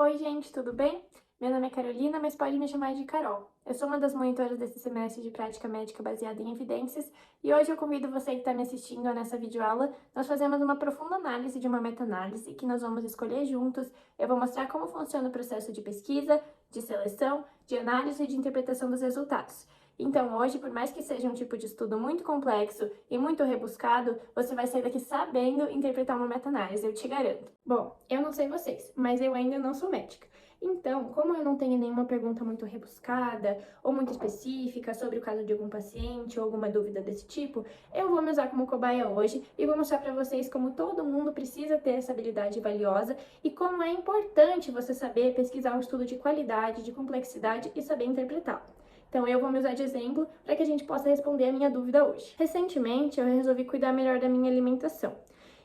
Oi, gente, tudo bem? Meu nome é Carolina, mas pode me chamar de Carol. Eu sou uma das monitoras desse semestre de prática médica baseada em evidências e hoje eu convido você que está me assistindo nessa videoaula. Nós fazemos uma profunda análise de uma meta-análise que nós vamos escolher juntos. Eu vou mostrar como funciona o processo de pesquisa, de seleção, de análise e de interpretação dos resultados. Então, hoje, por mais que seja um tipo de estudo muito complexo e muito rebuscado, você vai sair daqui sabendo interpretar uma meta-análise, eu te garanto. Bom, eu não sei vocês, mas eu ainda não sou médica. Então, como eu não tenho nenhuma pergunta muito rebuscada ou muito específica sobre o caso de algum paciente ou alguma dúvida desse tipo, eu vou me usar como cobaia hoje e vou mostrar para vocês como todo mundo precisa ter essa habilidade valiosa e como é importante você saber pesquisar um estudo de qualidade, de complexidade e saber interpretá-lo. Então, eu vou me usar de exemplo para que a gente possa responder a minha dúvida hoje. Recentemente, eu resolvi cuidar melhor da minha alimentação.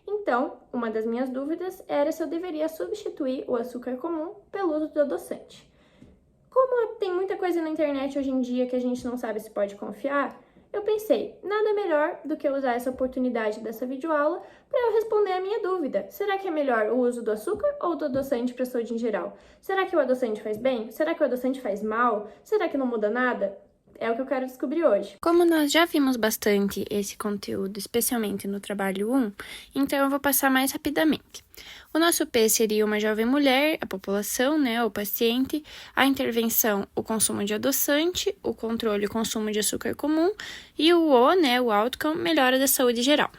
Então, uma das minhas dúvidas era se eu deveria substituir o açúcar comum pelo uso do adoçante. Como tem muita coisa na internet hoje em dia que a gente não sabe se pode confiar, eu pensei, nada melhor do que usar essa oportunidade dessa videoaula para eu responder a minha dúvida. Será que é melhor o uso do açúcar ou do adoçante para a saúde em geral? Será que o adoçante faz bem? Será que o adoçante faz mal? Será que não muda nada? É o que eu quero descobrir hoje. Como nós já vimos bastante esse conteúdo, especialmente no trabalho 1, então eu vou passar mais rapidamente. O nosso P seria uma jovem mulher, a população, o paciente, a intervenção, o consumo de adoçante, o controle e o consumo de açúcar comum, e o o outcome, melhora da saúde geral.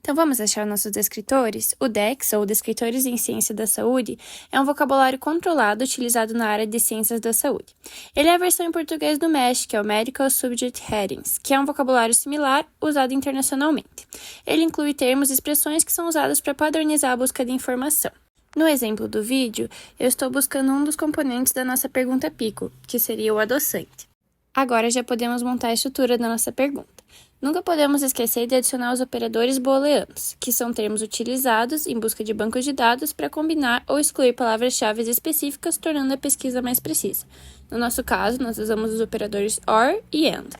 Então, vamos achar nossos descritores? O DEX, ou Descritores em Ciência da Saúde, é um vocabulário controlado utilizado na área de ciências da saúde. Ele é a versão em português do MESH, que é o Medical Subject Headings, que é um vocabulário similar usado internacionalmente. Ele inclui termos e expressões que são usados para padronizar a busca de informação. No exemplo do vídeo, eu estou buscando um dos componentes da nossa pergunta PICO, que seria o adoçante. Agora já podemos montar a estrutura da nossa pergunta. Nunca podemos esquecer de adicionar os operadores booleanos, que são termos utilizados em busca de bancos de dados para combinar ou excluir palavras-chave específicas, tornando a pesquisa mais precisa. No nosso caso, nós usamos os operadores OR e AND.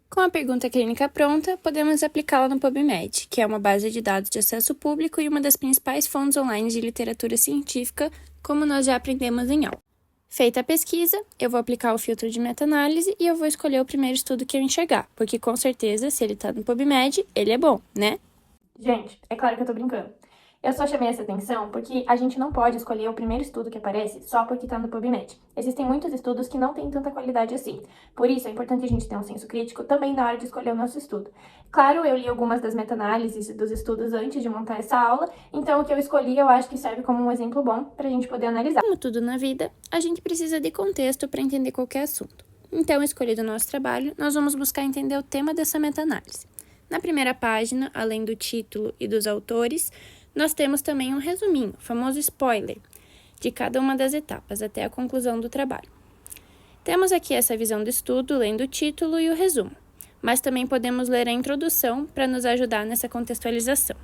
Com a pergunta clínica pronta, podemos aplicá-la no PubMed, que é uma base de dados de acesso público e uma das principais fontes online de literatura científica, como nós já aprendemos em aula. Feita a pesquisa, eu vou aplicar o filtro de meta-análise e eu vou escolher o primeiro estudo que eu enxergar, porque com certeza, se ele está no PubMed, ele é bom, né? Gente, é claro que eu tô brincando. Eu só chamei essa atenção porque a gente não pode escolher o primeiro estudo que aparece só porque tá no PubMed. Existem muitos estudos que não têm tanta qualidade assim. Por isso, é importante a gente ter um senso crítico também na hora de escolher o nosso estudo. Claro, eu li algumas das meta-análises dos estudos antes de montar essa aula, então o que eu escolhi eu acho que serve como um exemplo bom pra gente poder analisar. Como tudo na vida, a gente precisa de contexto para entender qualquer assunto. Então, escolhido o nosso trabalho, nós vamos buscar entender o tema dessa meta-análise. Na primeira página, além do título e dos autores, nós temos também um resuminho, famoso spoiler, de cada uma das etapas até a conclusão do trabalho. Temos aqui essa visão do estudo, lendo o título e o resumo, mas também podemos ler a introdução para nos ajudar nessa contextualização.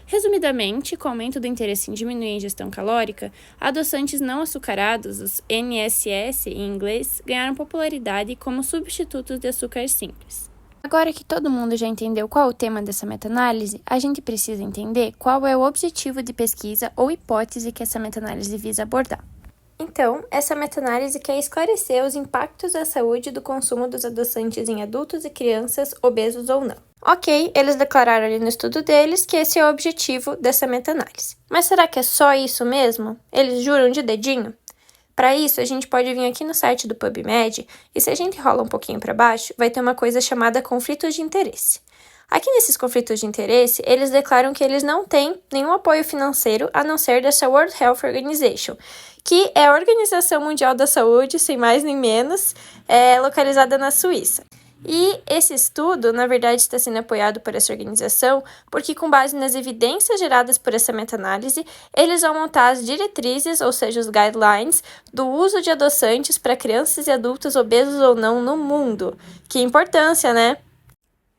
Resumidamente, com o aumento do interesse em diminuir a ingestão calórica, adoçantes não açucarados, os NSS em inglês, ganharam popularidade como substitutos de açúcar simples. Agora que todo mundo já entendeu qual é o tema dessa meta-análise, a gente precisa entender qual é o objetivo de pesquisa ou hipótese que essa meta-análise visa abordar. Então, essa meta-análise quer esclarecer os impactos à saúde do consumo dos adoçantes em adultos e crianças, obesos ou não. Ok, eles declararam ali no estudo deles que esse é o objetivo dessa meta-análise. Mas será que é só isso mesmo? Eles juram de dedinho? Para isso, a gente pode vir aqui no site do PubMed e se a gente rola um pouquinho para baixo, vai ter uma coisa chamada conflitos de interesse. Aqui nesses conflitos de interesse, eles declaram que eles não têm nenhum apoio financeiro a não ser dessa World Health Organization, que é a Organização Mundial da Saúde, sem mais nem menos, localizada na Suíça. E esse estudo, na verdade, está sendo apoiado por essa organização porque, com base nas evidências geradas por essa meta-análise, eles vão montar as diretrizes, ou seja, os guidelines, do uso de adoçantes para crianças e adultos obesos ou não no mundo. Que importância, né?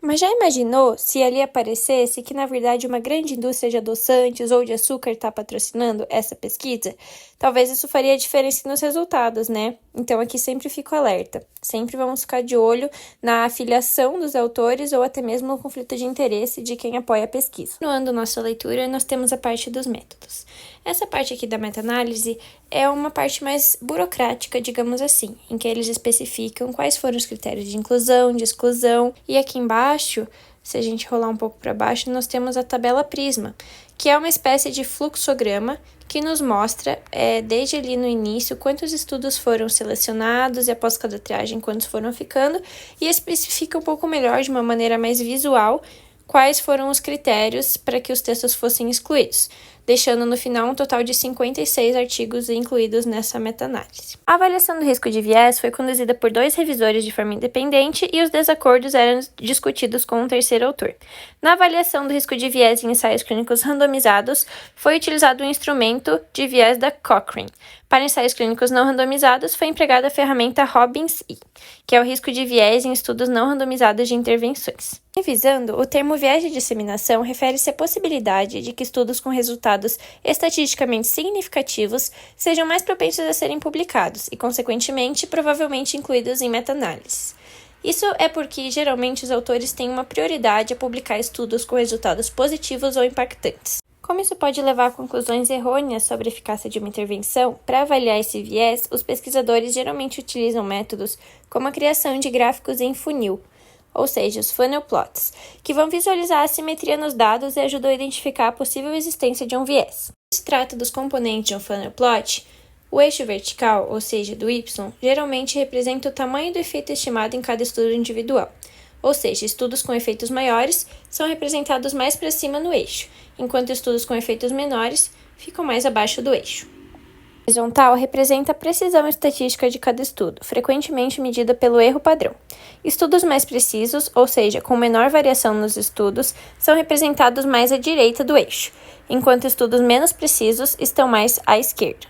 Mas já imaginou se ali aparecesse que, na verdade, uma grande indústria de adoçantes ou de açúcar está patrocinando essa pesquisa? Talvez isso faria diferença nos resultados, né? Então, aqui sempre fico alerta. Sempre vamos ficar de olho na afiliação dos autores ou até mesmo no conflito de interesse de quem apoia a pesquisa. Continuando nossa leitura, nós temos a parte dos métodos. Essa parte aqui da meta-análise é uma parte mais burocrática, digamos assim, em que eles especificam quais foram os critérios de inclusão, de exclusão, e aqui embaixo, se a gente rolar um pouco para baixo, nós temos a tabela Prisma, que é uma espécie de fluxograma que nos mostra, desde ali no início, quantos estudos foram selecionados e após cada triagem, quantos foram ficando, e especifica um pouco melhor, de uma maneira mais visual, quais foram os critérios para que os textos fossem excluídos, deixando no final um total de 56 artigos incluídos nessa meta-análise. A avaliação do risco de viés foi conduzida por 2 revisores de forma independente e os desacordos eram discutidos com um terceiro autor. Na avaliação do risco de viés em ensaios clínicos randomizados, foi utilizado um instrumento de viés da Cochrane. Para ensaios clínicos não randomizados, foi empregada a ferramenta Robbins-E, que é o risco de viés em estudos não randomizados de intervenções. Revisando, o termo viés de disseminação refere-se à possibilidade de que estudos com resultados estatisticamente significativos sejam mais propensos a serem publicados e, consequentemente, provavelmente incluídos em meta-análises. Isso é porque, geralmente, os autores têm uma prioridade a publicar estudos com resultados positivos ou impactantes. Como isso pode levar a conclusões errôneas sobre a eficácia de uma intervenção, para avaliar esse viés, os pesquisadores geralmente utilizam métodos como a criação de gráficos em funil, ou seja, os funnel plots, que vão visualizar a assimetria nos dados e ajudam a identificar a possível existência de um viés. Quando se trata dos componentes de um funnel plot, o eixo vertical, ou seja, do Y, geralmente representa o tamanho do efeito estimado em cada estudo individual. Ou seja, estudos com efeitos maiores são representados mais para cima no eixo, enquanto estudos com efeitos menores ficam mais abaixo do eixo. A horizontal representa a precisão estatística de cada estudo, frequentemente medida pelo erro padrão. Estudos mais precisos, ou seja, com menor variação nos estudos, são representados mais à direita do eixo, enquanto estudos menos precisos estão mais à esquerda.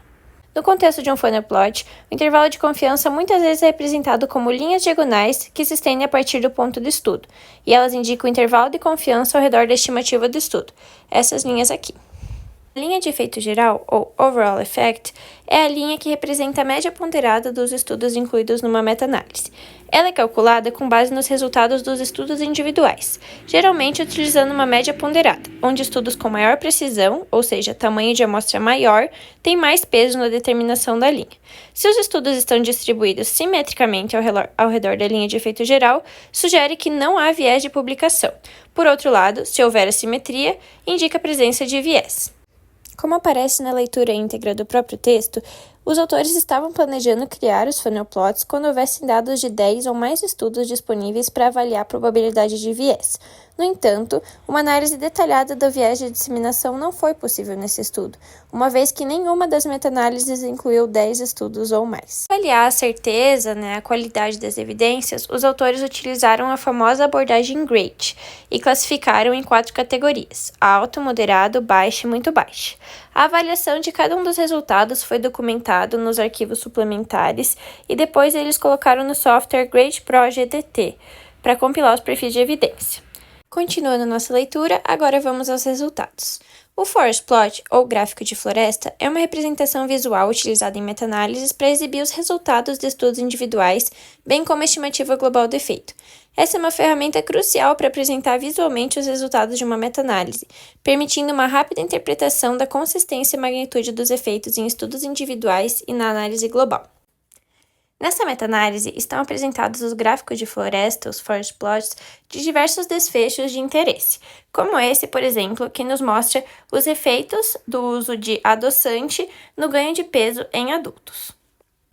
No contexto de um funnel plot, o intervalo de confiança muitas vezes é representado como linhas diagonais que se estendem a partir do ponto do estudo, e elas indicam o intervalo de confiança ao redor da estimativa do estudo, essas linhas aqui. A linha de efeito geral, ou overall effect, é a linha que representa a média ponderada dos estudos incluídos numa meta-análise. Ela é calculada com base nos resultados dos estudos individuais, geralmente utilizando uma média ponderada, onde estudos com maior precisão, ou seja, tamanho de amostra maior, têm mais peso na determinação da linha. Se os estudos estão distribuídos simetricamente ao redor da linha de efeito geral, sugere que não há viés de publicação. Por outro lado, se houver assimetria, indica a presença de viés. Como aparece na leitura íntegra do próprio texto, os autores estavam planejando criar os funnel plots quando houvessem dados de 10 ou mais estudos disponíveis para avaliar a probabilidade de viés. No entanto, uma análise detalhada do viés de disseminação não foi possível nesse estudo, uma vez que nenhuma das meta-análises incluiu 10 estudos ou mais. Para avaliar a certeza, a qualidade das evidências, os autores utilizaram a famosa abordagem GRADE e classificaram em 4 categorias: alto, moderado, baixo e muito baixo. A avaliação de cada um dos resultados foi documentado nos arquivos suplementares e depois eles colocaram no software Grade Pro GTT para compilar os perfis de evidência. Continuando nossa leitura, agora vamos aos resultados. O forest plot, ou gráfico de floresta, é uma representação visual utilizada em meta-análises para exibir os resultados de estudos individuais, bem como a estimativa global do efeito. Essa é uma ferramenta crucial para apresentar visualmente os resultados de uma meta-análise, permitindo uma rápida interpretação da consistência e magnitude dos efeitos em estudos individuais e na análise global. Nessa meta-análise estão apresentados os gráficos de floresta, os forest plots, de diversos desfechos de interesse, como esse, por exemplo, que nos mostra os efeitos do uso de adoçante no ganho de peso em adultos.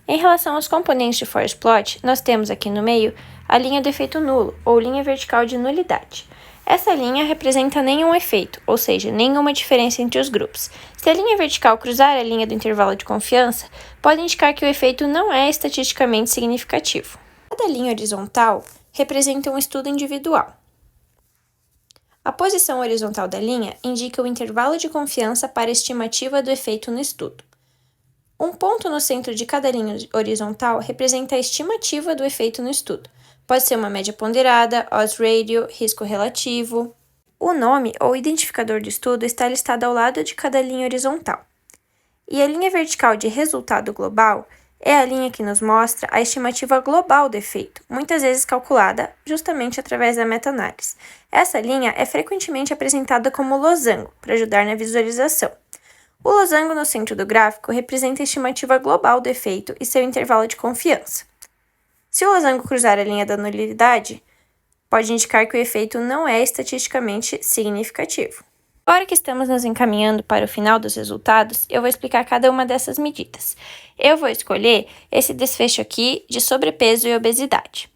Em relação aos componentes de forest plot, nós temos aqui no meio a linha do efeito nulo, ou linha vertical de nulidade. Essa linha representa nenhum efeito, ou seja, nenhuma diferença entre os grupos. Se a linha vertical cruzar a linha do intervalo de confiança, pode indicar que o efeito não é estatisticamente significativo. Cada linha horizontal representa um estudo individual. A posição horizontal da linha indica o intervalo de confiança para a estimativa do efeito no estudo. Um ponto no centro de cada linha horizontal representa a estimativa do efeito no estudo. Pode ser uma média ponderada, odds ratio, risco relativo. O nome ou identificador do estudo está listado ao lado de cada linha horizontal. E a linha vertical de resultado global é a linha que nos mostra a estimativa global do efeito, muitas vezes calculada justamente através da meta-análise. Essa linha é frequentemente apresentada como losango, para ajudar na visualização. O losango no centro do gráfico representa a estimativa global do efeito e seu intervalo de confiança. Se o losango cruzar a linha da nulidade, pode indicar que o efeito não é estatisticamente significativo. Agora que estamos nos encaminhando para o final dos resultados, eu vou explicar cada uma dessas medidas. Eu vou escolher esse desfecho aqui de sobrepeso e obesidade.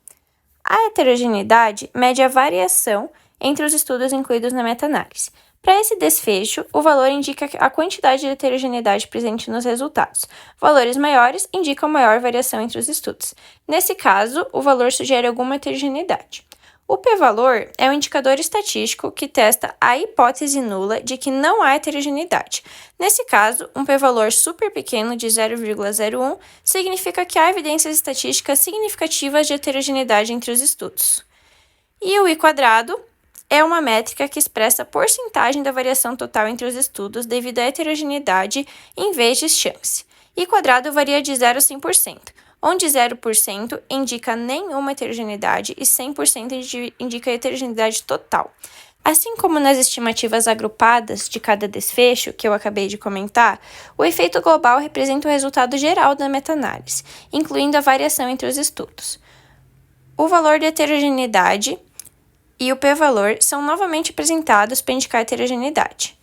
A heterogeneidade mede a variação entre os estudos incluídos na meta-análise. Para esse desfecho, o valor indica a quantidade de heterogeneidade presente nos resultados. Valores maiores indicam maior variação entre os estudos. Nesse caso, o valor sugere alguma heterogeneidade. O p-valor é um indicador estatístico que testa a hipótese nula de que não há heterogeneidade. Nesse caso, um p-valor super pequeno de 0,01 significa que há evidências estatísticas significativas de heterogeneidade entre os estudos. E o i-quadrado é uma métrica que expressa a porcentagem da variação total entre os estudos devido à heterogeneidade em vez de chance. I-quadrado varia de 0 a 100%. Onde 0% indica nenhuma heterogeneidade e 100% indica heterogeneidade total. Assim como nas estimativas agrupadas de cada desfecho, que eu acabei de comentar, o efeito global representa o resultado geral da meta-análise, incluindo a variação entre os estudos. O valor de heterogeneidade e o p-valor são novamente apresentados para indicar a heterogeneidade.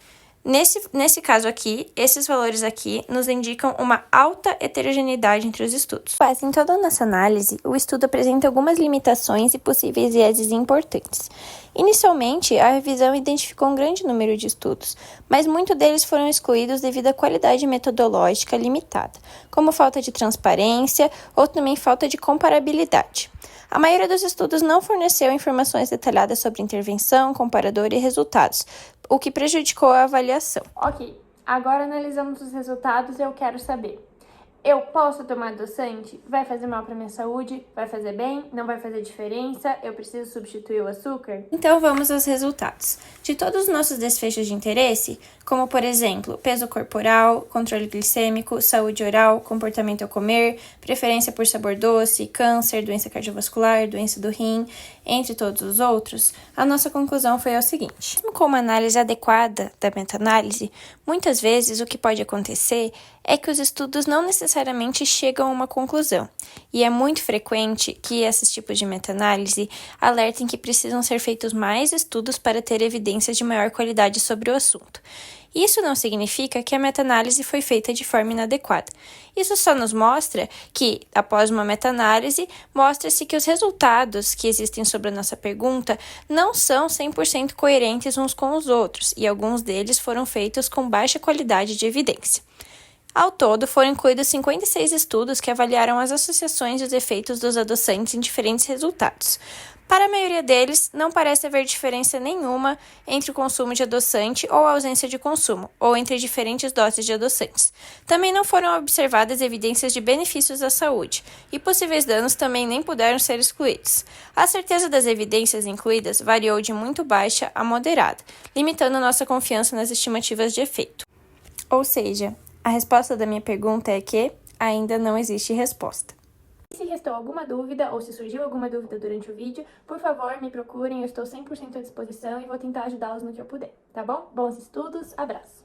Nesse caso aqui, esses valores aqui nos indicam uma alta heterogeneidade entre os estudos. Em toda a nossa análise, o estudo apresenta algumas limitações e possíveis vieses importantes. Inicialmente, a revisão identificou um grande número de estudos, mas muitos deles foram excluídos devido à qualidade metodológica limitada, como falta de transparência ou também falta de comparabilidade. A maioria dos estudos não forneceu informações detalhadas sobre intervenção, comparador e resultados, o que prejudicou a avaliação. Ok, agora analisamos os resultados e eu quero saber. Eu posso tomar adoçante? Vai fazer mal para minha saúde? Vai fazer bem? Não vai fazer diferença? Eu preciso substituir o açúcar? Então vamos aos resultados. De todos os nossos desfechos de interesse, como por exemplo, peso corporal, controle glicêmico, saúde oral, comportamento ao comer, preferência por sabor doce, câncer, doença cardiovascular, doença do rim, entre todos os outros, a nossa conclusão foi a seguinte. Mesmo com uma análise adequada da meta-análise, muitas vezes o que pode acontecer é que os estudos não necessariamente chegam a uma conclusão, e é muito frequente que esses tipos de meta-análise alertem que precisam ser feitos mais estudos para ter evidências de maior qualidade sobre o assunto. Isso não significa que a meta-análise foi feita de forma inadequada. Isso só nos mostra que, após uma meta-análise, mostra-se que os resultados que existem sobre a nossa pergunta não são 100% coerentes uns com os outros, e alguns deles foram feitos com baixa qualidade de evidência. Ao todo, foram incluídos 56 estudos que avaliaram as associações e os efeitos dos adoçantes em diferentes resultados. Para a maioria deles, não parece haver diferença nenhuma entre o consumo de adoçante ou a ausência de consumo, ou entre diferentes doses de adoçantes. Também não foram observadas evidências de benefícios à saúde, e possíveis danos também nem puderam ser excluídos. A certeza das evidências incluídas variou de muito baixa a moderada, limitando nossa confiança nas estimativas de efeito. Ou seja, a resposta da minha pergunta é que ainda não existe resposta. Se restou alguma dúvida ou se surgiu alguma dúvida durante o vídeo, por favor, me procurem, eu estou 100% à disposição e vou tentar ajudá-los no que eu puder, tá bom? Bons estudos, abraço!